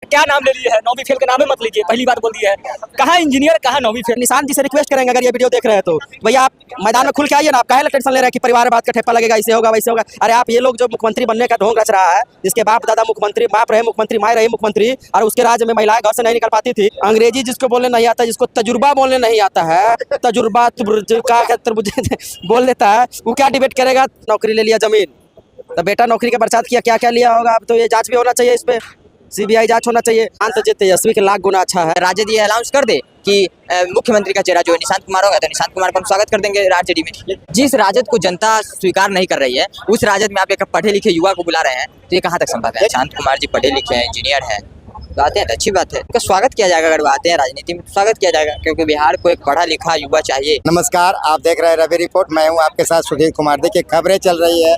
क्या नाम ले लिए है, 9वीं फेल का नाम मत लीजिए, पहली बार बोल दिया है। कहाँ इंजीनियर, कहाँ 9वीं फेल। निशांत जी से रिक्वेस्ट करेंगे अगर ये वीडियो देख रहे हैं तो भैया आप मैदान में खुल के आइए ना। आप काहे टेंशन ले रहे हैं कि परिवार बात का ठेपा लगेगा, ऐसे होगा वैसे होगा। अरे आप ये लोग जो मुख्यमंत्री बनने का ढोंग रच रहा है, जिसके बाप दादा मुख्यमंत्री, बाप रहे मुख्यमंत्री, माँ रही मुख्यमंत्री, और उसके राज्य में महिलाएं घर से नहीं निकल पाती थी। अंग्रेजी जिसको बोलने नहीं आता, जिसको तजुर्बा बोलने नहीं आता है, तजुर्बा बोल लेता है, वो क्या डिबेट करेगा। नौकरी ले लिया जमीन, तो बेटा नौकरी का बरसात किया, क्या क्या लिया होगा। अब तो ये जांच भी होना चाहिए, इस पे सीबीआई जांच होना चाहिए। अंत तेजस्वी के लाख गुना अच्छा है। राजद ये अनाउंस कर दे कि मुख्यमंत्री का चेहरा जो निशांत कुमार होगा, तो निशांत कुमार को हम स्वागत कर देंगे आरजेडी में। जिस राजद को जनता स्वीकार नहीं कर रही है, उस राजद में आप एक पढ़े लिखे युवा को बुला रहे हैं, तो ये कहाँ तक संभव है। निशांत कुमार जी पढ़े लिखे हैं, इंजीनियर है, तो आते हैं तो अच्छी बात है, उनका स्वागत किया जाएगा। अगर वो आते हैं राजनीति में, स्वागत किया जाएगा, क्योंकि बिहार को एक पढ़ा लिखा युवा चाहिए। नमस्कार, आप देख रहे हैं रवि रिपोर्ट। मैं हूं आपके साथ सुधीर कुमार। देखिए खबरें चल रही है,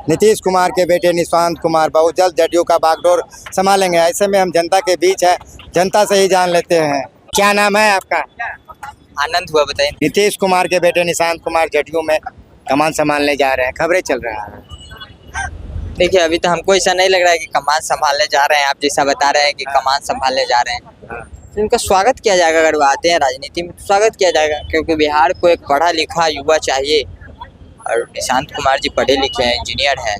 नीतीश कुमार के बेटे निशांत कुमार बहुत जल्द जदयू का बागडोर संभालेंगे। ऐसे में हम जनता के बीच है, जनता से ही जान लेते हैं। क्या नाम है आपका? आनंद हुआ, बताइए। नीतीश कुमार के बेटे निशांत कुमार जदयू में कमान संभालने जा रहे हैं, खबरें चल रहा है। देखिए अभी तो हमको ऐसा नहीं लग रहा है कि कमान संभालने जा रहे हैं, आप जैसा बता रहे हैं कि कमान संभालने जा रहे हैं, तो इनका स्वागत किया जाएगा। अगर वो आते हैं राजनीति में, स्वागत किया जाएगा, क्योंकि बिहार को एक पढ़ा लिखा युवा चाहिए। और निशांत कुमार जी पढ़े लिखे हैं, इंजीनियर हैं,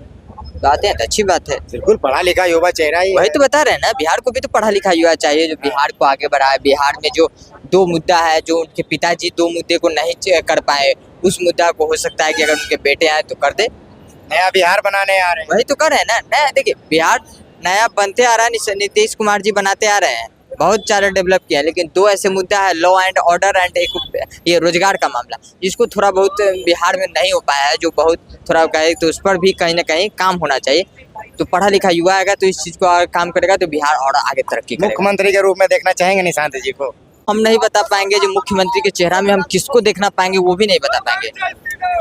तो आते हैं तो अच्छी बात है। बिल्कुल पढ़ा लिखा युवा चेहरा ही वही तो बता रहे हैं ना, बिहार को भी तो पढ़ा लिखा युवा चाहिए, जो बिहार को आगे बढ़ाए। बिहार में जो दो मुद्दा है, जो उनके पिताजी दो मुद्दे को नहीं कर पाए, उस मुद्दा को हो सकता है कि अगर उनके बेटे आए तो कर दे। नया बिहार बनाने आ रहे हैं, वही तो कर रहे हैं ना। नया देखिए, बिहार नया बनते आ रहा है, नीतीश कुमार जी बनाते आ रहे हैं, बहुत सारा डेवलप किया है। लेकिन दो ऐसे मुद्दा है, लॉ एंड ऑर्डर एंड एक ये रोजगार का मामला, जिसको थोड़ा बहुत बिहार में नहीं हो पाया है, जो बहुत थोड़ा कहे तो उस पर भी कहीं ना कहीं काम होना चाहिए। तो पढ़ा लिखा युवा आएगा तो इस चीज को काम करेगा, तो बिहार और आगे तरक्की करेगा। मुख्यमंत्री के रूप में देखना चाहेंगे निशांत जी को? हम नहीं बता पाएंगे जो मुख्यमंत्री के चेहरा में हम किसको देखना पाएंगे, वो भी नहीं बता पाएंगे,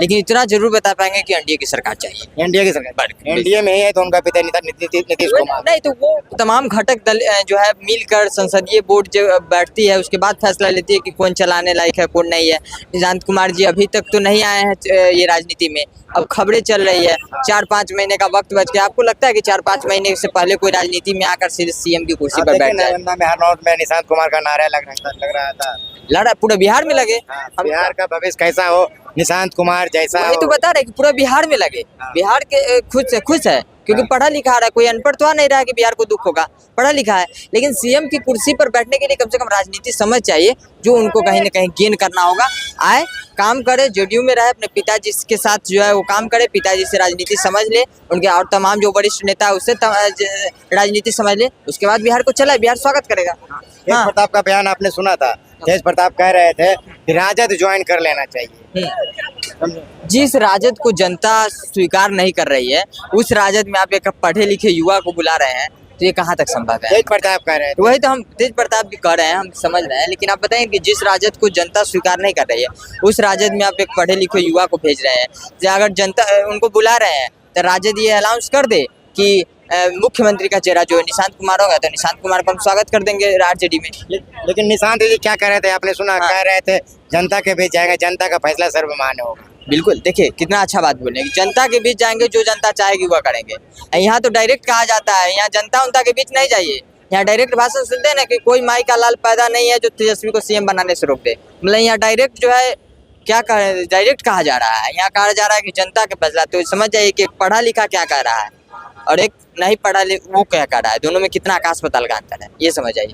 लेकिन इतना जरूर बता पाएंगे कि एनडीए की सरकार चाहिए। एनडीए की सरकार, एनडीए में ही है तो उनका पिता नीतीश कुमार। नहीं तो वो तमाम घटक दल जो है मिलकर संसदीय बोर्ड जो बैठती है, उसके बाद फैसला लेती है कि कौन चलाने लायक है, कौन नहीं है। निशांत कुमार जी अभी तक तो नहीं आए हैं ये राजनीति में, अब खबरें चल रही है, 4-5 महीने का वक्त बच गया। आपको लगता है कि 4-5 महीने से पहले कोई राजनीति में आकर सीधे सीएम की कुर्सी पर बैठ जाए? हरनौत में निशांत कुमार का नारा लग रहा था, लड़ा पूरे बिहार में लगे। बिहार का भविष्य कैसा हो, निशांत कुमार जैसा वही तो बता रहे कि पूरा बिहार में लगे। बिहार के खुश है, क्योंकि पढ़ा लिखा रहा है, कोई अनपढ़ तो आ नहीं रहा है कि बिहार को दुख होगा, पढ़ा लिखा है। लेकिन सीएम की कुर्सी पर बैठने के लिए कम से कम राजनीति समझ चाहिए, जो उनको कहीं ना कहीं गेन करना होगा। आए, काम करे, जदयू में रहे, अपने पिताजी के साथ जो है वो काम करे, पिताजी से राजनीति समझ ले, उनके और तमाम जो वरिष्ठ नेता है उससे राजनीति समझ ले, उसके बाद बिहार को चला, बिहार स्वागत करेगा। तेज प्रताप का बयान आपने सुना था, तेज प्रताप कह रहे थे कि राजद ज्वाइन कर लेना चाहिए। जिस राजद को जनता स्वीकार नहीं कर रही है, उस राजद में आप एक पढ़े लिखे युवा को बुला रहे हैं, तो ये कहाँ तक संभव है। तेज प्रताप कह रहे हैं, वही तो हम तेज प्रताप भी कह रहे हैं, हम समझ रहे हैं, लेकिन आप बताएं कि जिस राजद को जनता स्वीकार नहीं कर रही है, उस राजद में आप एक पढ़े लिखे युवा को भेज रहे हैं। अगर जनता उनको बुला रहे हैं, तो राजद ये अनाउंस कर दे कि मुख्यमंत्री का चेहरा जो निशांत कुमार होगा, तो निशांत कुमार को हम स्वागत कर देंगे आरजेडी में। लेकिन निशांत जी क्या कह रहे थे, आपने सुना? कह रहे थे जनता के बीच जाएंगे, जनता का फैसला सर्वमान्य होगा। बिल्कुल, देखिए कितना अच्छा बात बोले, जनता के बीच जाएंगे, जो जनता चाहेगी वह करेंगे। यहाँ तो डायरेक्ट कहा जाता है, यहाँ जनता उनता के बीच नहीं जाइए। यहाँ डायरेक्ट भाषण सुनते हैं ना कि कोई माई का लाल पैदा नहीं है जो तेजस्वी को सीएम बनाने से रोक दे। मतलब यहाँ डायरेक्ट जो है क्या डायरेक्ट कहा जा रहा है, यहाँ कहा जा रहा है कि जनता के फैसला। तो समझ जाइए कि पढ़ा लिखा क्या कह रहा है और एक नहीं पढ़ा वो क्या कह रहा है, दोनों में कितना आकाश पाताल का अंतर है, ये समझ आइए।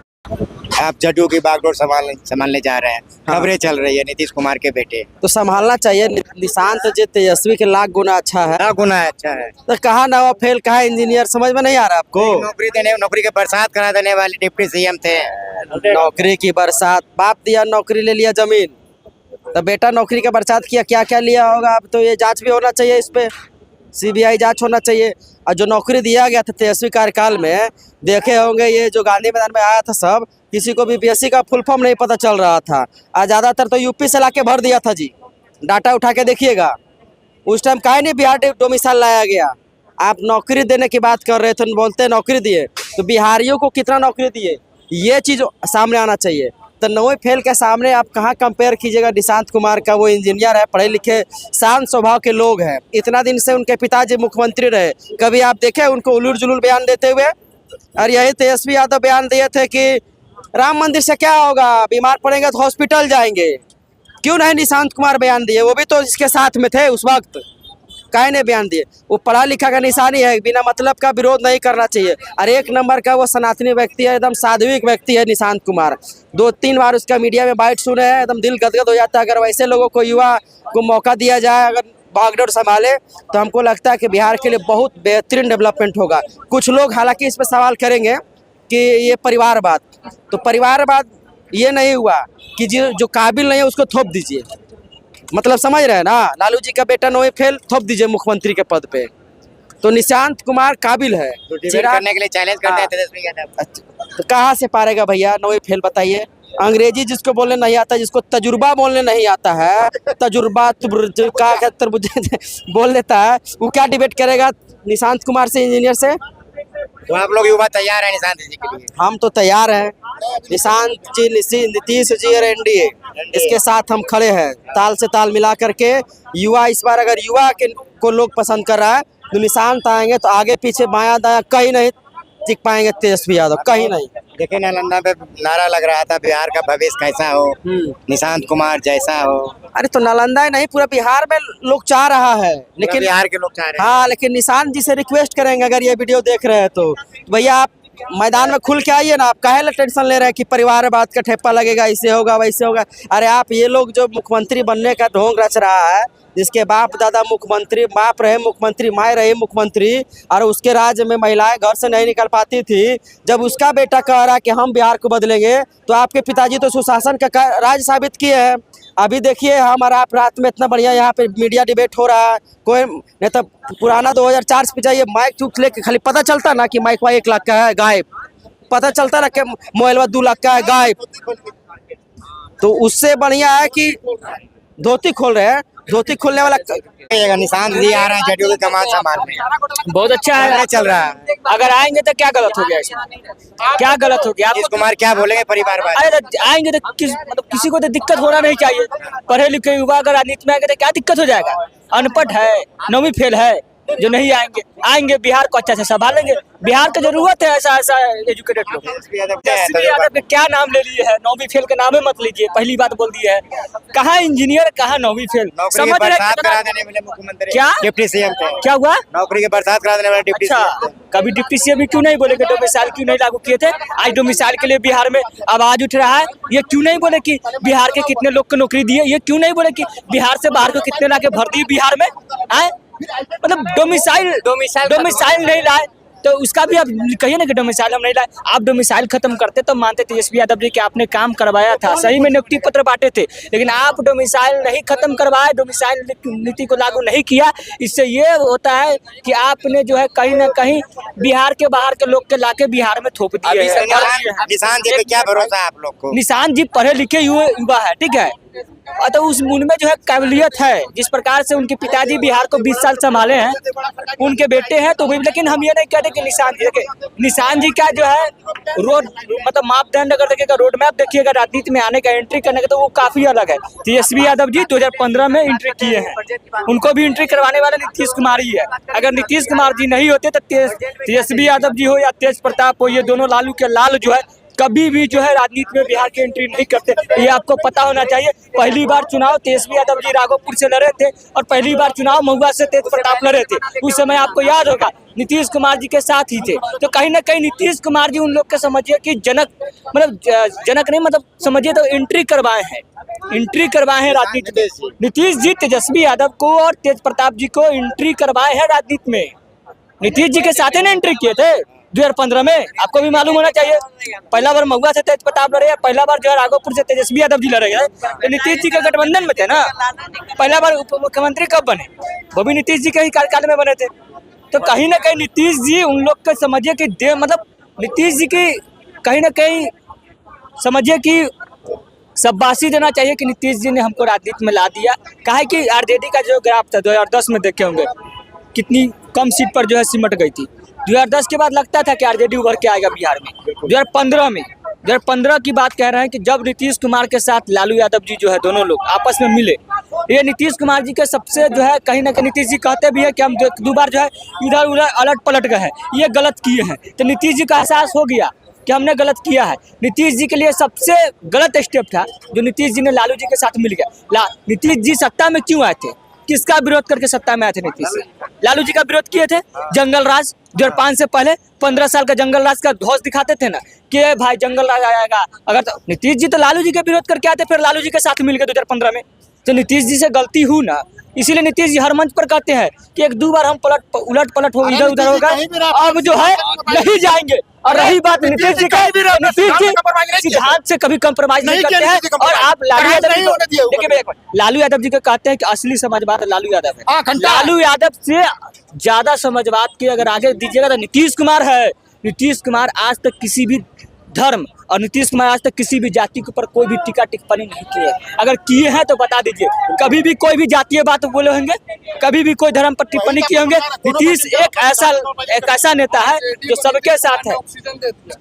आप जदयू की बागडोर संभालने जा रहे हैं, खबरें चल रही है नीतीश कुमार के बेटे, तो संभालना चाहिए। निशांत जी तेजस्वी के लाख गुना अच्छा है। क्या गुना है? अच्छा है तो कहाँ नवा फेल, कहाँ इंजीनियर, समझ में नहीं आ रहा आपको। नौकरी के बरसात करा देने वाले डिप्टी सीएम थे। नौकरी की बरसात, बाप दिया नौकरी ले लिया जमीन, तो बेटा नौकरी का बरसात किया, क्या क्या लिया होगा। अब तो ये जांच भी होना चाहिए, इस पे सीबीआई जांच होना चाहिए। और जो नौकरी दिया गया था तेजस्वी कार्यकाल में, देखे होंगे ये जो गांधी मैदान में आया था, सब किसी को भी बीएससी का फुल फॉर्म नहीं पता चल रहा था। आज ज़्यादातर तो यूपी से लाके भर दिया था जी, डाटा उठा के देखिएगा। उस टाइम काहे नहीं बिहार डोमिसाइल लाया गया। आप नौकरी देने की बात कर रहे थे, बोलते हैं नौकरी दिए, तो बिहारियों को कितना नौकरी दिए, ये चीज़ सामने आना चाहिए। तो 9वीं फेल के सामने आप कहाँ कंपेयर कीजिएगा निशांत कुमार का। वो इंजीनियर है, पढ़े लिखे, शांत स्वभाव के लोग हैं। इतना दिन से उनके पिताजी मुख्यमंत्री रहे, कभी आप देखे उनको उलूर जुलूर बयान देते हुए? और यही तेजस्वी यादव बयान दिए थे कि राम मंदिर से क्या होगा, बीमार पड़ेंगे तो हॉस्पिटल जाएंगे। क्यों नहीं निशांत कुमार बयान दिए? वो भी तो इसके साथ में थे उस वक्त, काहे ने बयान दिए? वो पढ़ा लिखा का निशानी है, बिना मतलब का विरोध नहीं करना चाहिए। और एक नंबर का वो सनातनी व्यक्ति है, एकदम सात्विक व्यक्ति है निशांत कुमार। 2-3 बार उसका मीडिया में बाइट सुने हैं, एकदम दिल गदगद हो जाता है। अगर वैसे लोगों को, युवा को मौका दिया जाए, अगर बागडोर संभाले, तो हमको लगता है कि बिहार के लिए बहुत बेहतरीन डेवलपमेंट होगा। कुछ लोग हालांकि इस पर सवाल करेंगे कि ये परिवारवाद, तो परिवारवाद ये नहीं हुआ कि जो काबिल नहीं है उसको थोप दीजिए, मतलब समझ रहे हैं ना। लालू जी का बेटा नोए फेल, थोप दीजिए मुख्यमंत्री के पद पे। तो निशांत कुमार काबिल है, तो डिबेट करने के लिए चैलेंज करते हैं तेजस्वी यादव। तो कहाँ से पारेगा भैया नोए फेल, बताइए। अंग्रेजी जिसको बोलने नहीं आता, जिसको तजुर्बा बोलने नहीं आता है, तजुर्बा बोल लेता है, वो क्या डिबेट करेगा निशांत कुमार से, इंजीनियर से? तो आप लोग युवा तैयार हैं निशांत जी के लिए? हम तो तैयार हैं। निशांत जी, नीतीश जी और एनडीए, इसके साथ हम खड़े हैं, ताल से ताल मिला करके। युवा इस बार अगर युवा को लोग पसंद कर रहा है तो निशांत आएंगे तो आगे पीछे बायां दायां कहीं नहीं टिक पाएंगे तेजस्वी यादव, कहीं नहीं। देखिए नालंदा पे नारा लग रहा था, बिहार का भविष्य कैसा हो, निशांत कुमार जैसा हो। अरे तो नालंदा ही नहीं, पूरा बिहार में लोग चाह रहा है, लेकिन बिहार के लोग चाह रहे हैं। हाँ, लेकिन निशांत जी से रिक्वेस्ट करेंगे, अगर ये वीडियो देख रहे हैं तो भैया आप मैदान में खुल के आइए ना। आप काहे टेंशन ले रहे हैं कि परिवारवाद का ठेपा लगेगा, इससे होगा वैसे होगा? अरे आप, ये लोग जो मुख्यमंत्री बनने का ढोंग रच रहा है, जिसके बाप दादा मुख्यमंत्री, बाप रहे मुख्यमंत्री, माँ रही मुख्यमंत्री, और उसके राज्य में महिलाएं घर से नहीं निकल पाती थी, जब उसका बेटा कह रहा है कि हम बिहार को बदलेंगे, तो आपके पिताजी तो सुशासन का राज साबित किए हैं। अभी देखिए हम और आप रात में इतना बढ़िया यहाँ पे मीडिया डिबेट हो रहा है, कोई नहीं तो पुराना 2004 से जाइए, माइक चूक लेके खाली पता चलता ना कि माइक 1 लाख का है, गायब। पता चलता ना कि मोबाइल 2 लाख का है, गायब। तो उससे बढ़िया है कि धोती खोल रहे हैं, धोती खोलने वाला निशांत जी आ रहे हैं जदयू की कमान संभालने, बहुत अच्छा है, चल रहा है। अगर आएंगे तो क्या गलत हो गया इसमें? क्या गलत हो गया? नीतीश कुमार क्या बोलेंगे परिवारवाद? अरे तो आएंगे तो किसी को तो दिक्कत होना नहीं चाहिए। पढ़े लिखे युवा अगर राजनीति में आएंगे तो क्या दिक्कत हो जाएगा? अनपढ़ है, 9वीं फेल है, जो नहीं आएंगे बिहार को अच्छा से संभालेंगे। बिहार को जरूरत है ऐसा एजुकेटेड लोग। तेजस्वी यादव के क्या नाम ले लिए है? 9वीं फेल का नाम ही मत लीजिए, पहली बात बोल दी है। कहाँ इंजीनियर, कहाँ 9वीं फेल? समझ बरसात करा देने वाले मुख्यमंत्री, क्या डिप्टी सीएम थे। क्या हुआ? नौकरी की बरसात करा देने वाले डिप्टी अच्छा, सीएम थे। कभी डिप्टी सीएम क्यों नहीं बोले कि डोमिसाइल क्यों नहीं लागू किए थे? आज डोमिसाइल के लिए बिहार में आवाज उठ रहा है। ये क्यों नहीं बोले कि बिहार के कितने लोग को नौकरी दिए? ये क्यों नहीं बोले कि बिहार से बाहर को कितने लाके भर दिए बिहार में? आए मतलब डोमिसाइल नहीं लाए तो उसका भी आप कहिए ना कि डोमिसाइल हम नहीं लाए। आप डोमिसाइल खत्म करते तो मानते तेजस्वी यादव जी कि आपने काम करवाया था, सही में नियुक्ति पत्र बांटे थे, लेकिन आप डोमिसाइल नहीं खत्म करवाए, डोमिसाइल नीति को लागू नहीं किया। इससे ये होता है कि आपने जो है कहीं ना कहीं बिहार के बाहर के लोग के लाके बिहार में थोप दिए। निशांत जी पे क्या भरोसा है आप लोग को? निशांत जी पढ़े लिखे युवा है, ठीक है, तो उनमें जो है काबिलियत है। जिस प्रकार से उनके पिताजी बिहार को 20 साल संभाले हैं, उनके बेटे हैं, तो लेकिन हम ये नहीं कहते कि निशांत जी का जो है रोड मतलब मापदंड अगर देखिएगा, रोड मैप देखिएगा राजनीति में आने का, एंट्री करने का, तो वो काफी अलग है। तेजस्वी यादव जी 2015 में एंट्री किए हैं, उनको भी एंट्री करवाने वाले नीतीश कुमार ही है। अगर नीतीश कुमार जी नहीं होते तो तेजस्वी यादव जी हो या तेज प्रताप हो, ये दोनों लालू के लाल जो है कभी भी जो है राजनीति में बिहार की एंट्री नहीं करते। ये आपको पता होना चाहिए। पहली बार चुनाव तेजस्वी यादव जी राघोपुर से लड़े थे और पहली बार चुनाव महुआ से तेज प्रताप लड़े थे। उस समय आपको याद होगा नीतीश कुमार जी के साथ ही थे। तो कहीं ना कहीं नीतीश कुमार जी उन लोग के समझिए कि जनक नहीं, मतलब समझिए तो एंट्री करवाए हैं राजनीति में। नीतीश जी तेजस्वी यादव को और तेज प्रताप जी को एंट्री करवाए हैं राजनीति में। नीतीश जी के साथ ही ना एंट्री किए थे 2015 में, आपको भी मालूम होना चाहिए। पहला बार महुआ से तेज प्रताप लड़े, पहला बार जो है राघोपुर से तेजस्वी यादव जी लड़े हैं। तो नीतीश जी के गठबंधन में थे ना। पहला बार उप मुख्यमंत्री कब बने? वो भी नीतीश जी के ही कार्यकाल में बने थे। तो कहीं ना कहीं नीतीश जी उन लोग को समझिए कि मतलब नीतीश जी की कहीं ना कहीं समझिए कि शाबाशी देना चाहिए कि नीतीश जी ने हमको राजनीति में ला दिया। काहे कि आरजेडी का जो ग्राफ था 2010 में देखे होंगे, कितनी कम सीट पर जो है सिमट गई थी। 2010 के बाद लगता था कि आरजेडी उभर के आएगा बिहार में। 2015 की बात कह रहे हैं कि जब नीतीश कुमार के साथ लालू यादव जी जो है दोनों लोग आपस में मिले ये नीतीश कुमार जी के सबसे जो है कहीं ना कहीं नीतीश जी कहते भी है कि हम दो बार जो है इधर उधर अलट पलट गए हैं, ये गलत किए हैं। तो नीतीश जी का एहसास हो गया कि हमने गलत किया है। नीतीश जी के लिए सबसे गलत स्टेप था जो नीतीश जी ने लालू जी के साथ मिल गया। नीतीश जी सत्ता में क्यों आए थे? किसका विरोध करके सत्ता में आए थे नीतीश जी? लालू जी का विरोध किए थे। जंगल राज 2005 से पहले 15 साल का जंगल राज का ध्वज दिखाते थे ना कि भाई जंगल राज आएगा। अगर तो नीतीश जी तो लालू जी का विरोध करके आए थे, फिर लालू जी के साथ मिल गए 2015 में। तो नीतीश जी से गलती हुई ना, इसीलिए नीतीश जी हर मंच पर कहते हैं कि एक दो बार हम उलट पलट हो इधर उधर होगा, अब जो है नहीं जाएंगे। और रही बात नीतीश जी का, नीतीश जी सिद्धांत से कभी कंप्रोमाइज नहीं करते हैं। और आप लालू यादव जी को देखिए, लालू यादव जी को कहते हैं कि असली समाजवाद लालू यादव है। लालू यादव से ज्यादा समाजवाद के अगर आगे दीजिएगा तो नीतीश कुमार है। नीतीश कुमार आज तक किसी भी धर्म और नीतीश कुमार आज तक किसी भी जाति के ऊपर कोई भी टीका टिप्पणी नहीं किए। अगर किए हैं तो बता दीजिए, कभी भी कोई भी जातीय बात बोले होंगे, कभी भी कोई धर्म पर टिप्पणी किए होंगे। नीतीश एक ऐसा नेता है जो सबके साथ है,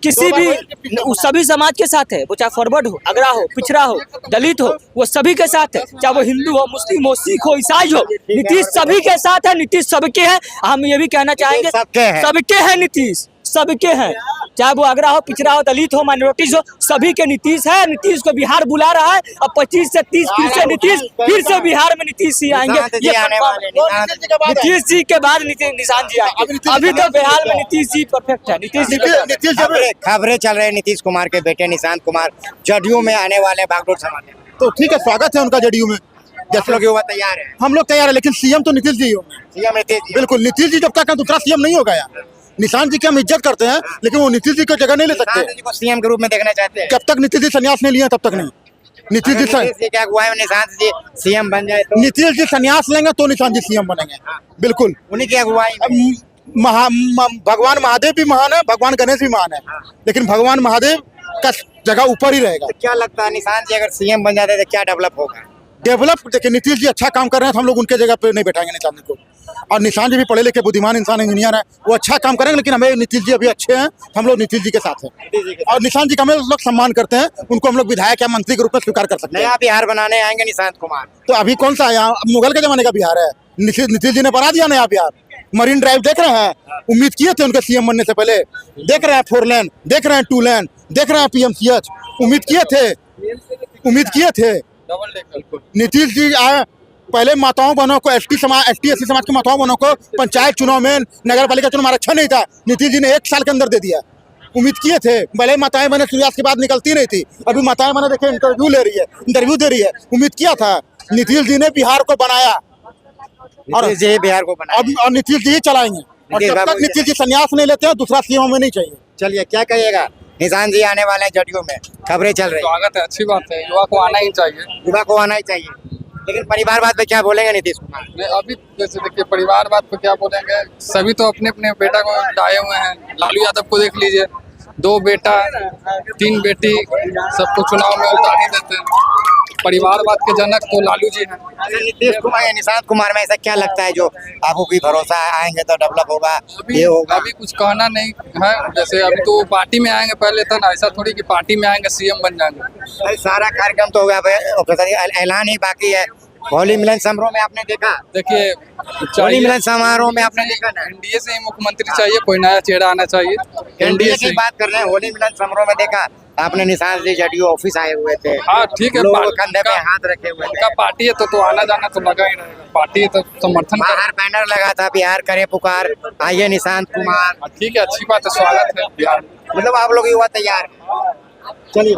किसी भी सभी समाज के साथ है, वो चाहे फॉरवर्ड हो, अगड़ा हो, पिछड़ा हो, दलित हो, वो सभी के साथ है। चाहे वो हिंदू हो, मुस्लिम हो, सिख हो, ईसाई हो, नीतीश सभी के साथ है। नीतीश सबके है। हम ये भी कहना चाहेंगे सबके है नीतीश, सबके हैं। चाहे वो अगड़ा हो, पिछड़ा हो, दलित हो, माइनॉरिटीज हो, सभी के नीतीश है। नीतीश को बिहार बुला रहा है। अब 25 से 30 फिर से नीतीश, फिर से बिहार में नीतीश जी आएंगे। नीतीश जी के बाद निशान जी आएंगे। अभी तो बिहार में नीतीश जी परफेक्ट है। नीतीश जी खबरें चल रहे हैं नीतीश कुमार के बेटे निशांत कुमार जदयू में आने वाले बागडोर संभालने। तो ठीक है, स्वागत है उनका जदयू में। जैसे लोग युवा तैयार है, हम लोग तैयार है, लेकिन सीएम तो नीतीश जी होंगे। सीएम नीतीश जी। बिल्कुल, नीतीश जी जब तक दूसरा सीएम नहीं होगा यार। निशांत जी की हम इज्जत करते हैं, लेकिन वो नीतीश जी को जगह नहीं ले सकते। निशांत जी को सीएम के रूप में देखना चाहते हैं। जब तक नीतीश जी संन्यास नहीं लिया तब तक नहीं। नीतीश जी क्या हुआ है, निशांत जी सीएम बन जाए तो? नीतीश जी संन्यास लेंगे तो निशांत जी सीएम बनेंगे। बिल्कुल, उन्हीं क्या हुआ है। भगवान महादेव भी महान है, भगवान गणेश भी महान है, लेकिन भगवान महादेव का जगह ऊपर ही रहेगा। क्या लगता है निशांत जी अगर सीएम बन जाते तो क्या डेवलप होगा? डेवलप देखिए, नीतीश जी अच्छा काम कर रहे हैं तो हम लोग उनके जगह पे नहीं बैठाएंगे निशांत जी को। और निशांत जी भी पढ़े लिखे बुद्धिमान इंसान, इंजीनियर है, वो अच्छा काम करेंगे, लेकिन हमें नीतीश जी अभी अच्छे हैं, हम लोग नीतीश जी के साथ हैं। और निशांत जी का हम लोग सम्मान करते हैं, उनको हम लोग विधायक या मंत्री के रूप में स्वीकार कर सकते हैं। नया बिहार बनाने आएंगे निशांत कुमार। तो अभी कौन सा है? मुगल के जमाने का बिहार है। नीतीश जी ने बना दिया नया बिहार। मरीन ड्राइव देख रहे हैं, उम्मीद किए थे उनके सीएम बनने से पहले। देख रहे हैं 4 लेन, देख रहे हैं 2 लेन, देख रहे हैं PMCH। उम्मीद किए थे। नीतीश जी आए, पहले माताओं बहनों को ST SC समाज के माताओं बहनों को पंचायत चुनाव में, नगर पालिका चुनाव अच्छा नहीं था, नीतीश जी ने 1 साल के अंदर दे दिया। उम्मीद किए थे, भले माताएं बहनें सूर्यास्त के बाद निकलती नहीं थी, अभी माताएं बहनें देखिए इंटरव्यू दे रही है। उम्मीद किया था, नीतीश जी ने बिहार को बनाया और बिहार को बनाया और नीतीश जी चलाएंगे। और जब तक नीतीश जी संन्यास नहीं लेते हैं, दूसरा सीएम हमें नहीं चाहिए। चलिए, क्या कहिएगा? निशांत जी आने वाले हैं जदयू में, खबरें चल रही है। स्वागत है, अच्छी बात है, युवा को आना ही चाहिए। युवा को आना ही चाहिए, लेकिन परिवारवाद पे क्या बोलेंगे नीतीश कुमार? नहीं, अभी जैसे देखिए परिवारवाद पे क्या बोलेंगे, सभी तो अपने अपने बेटा को डाये हुए हैं। लालू यादव को देख लीजिए, 2 बेटा 3 बेटी, सबको चुनाव में उतार ही देते हैं। परिवारवाद के जनक तो लालू जी हैं। नीतीश कुमार या निशांत कुमार में ऐसा क्या लगता है जो आपको भी भरोसा आएंगे तो डेवलप होगा, ये होगा? अभी कुछ कहना नहीं है, जैसे अभी तो पार्टी में आएंगे, पहले था ना ऐसा थोड़ी कि पार्टी में आएंगे सीएम बन जाएंगे। सारा कार्यक्रम तो हो गया, ऐलान ही बाकी है। होली मिलन समारोह में आपने देखा? देखिए, होली मिलन समारोह में आपने देखा ना, एनडीए से ही मुख्यमंत्री चाहिए, कोई नया चेहरा आना चाहिए। एनडीए की बात कर रहे हैं। होली मिलन समारोह में देखा आपने निशांत जी जदयू ऑफिस आए हुए थे। हाँ ठीक है, लोग कंधे पे हाथ रखे हुए थे। उनका पार्टी है तो आना जाना तो लगा ही रहेगा। पार्टी है तो समर्थन बाहर बैनर लगा था, बिहार करे पुकार, आइए निशांत कुमार। ठीक है, अच्छी बात है, स्वागत है बिहार। मतलब आप लोग युवा तैयार हैं। चलिए।